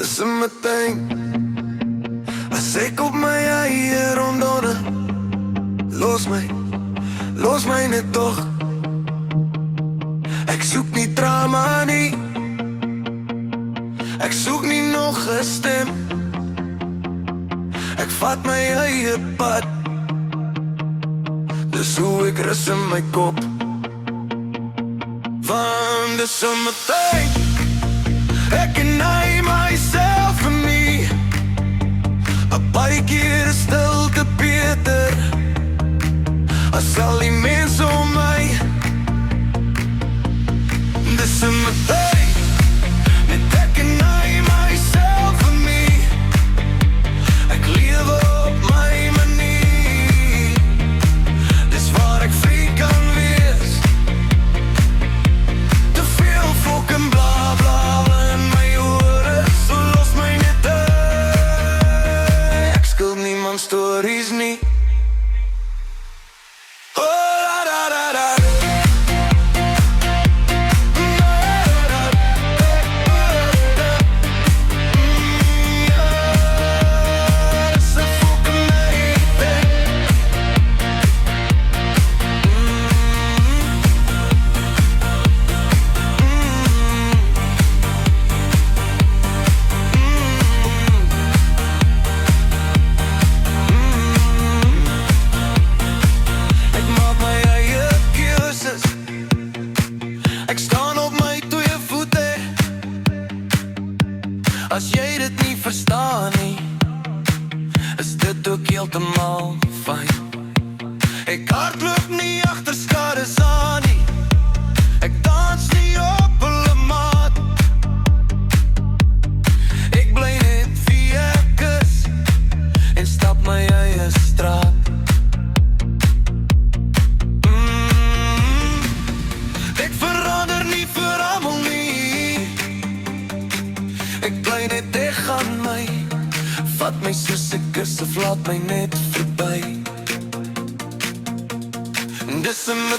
Dis in my ding. As ek op my eie rondonne, los my net toch. Ek soek nie drama nie, ek soek nie nog 'n stem. Ek vat my eie pad, dis hoe ek rus in my kop. Want dis in my ding. Ek en hy myself en me. 'n baie keer is stilte beter as al die mense om my. Dis in my ding. Net ek en hy myself en me. Ek lewe op my manier. Dis waar ek vry kan wees. Te veel fucking bla bla in my ore, so los my net uit. Ek skuld niemand stories nie. As jy dit nie verstaan nie, is dit ook heeltemal fyn. Ek hardloop nie agter skades aan nie, ek dans nie op hulle maat. Ek bly net wie ek is, en stap my eie straat. Ek verander nie vir almal nie, ek bly net reg aan my. Vat my soos ek is of laat my net verby. Dis in my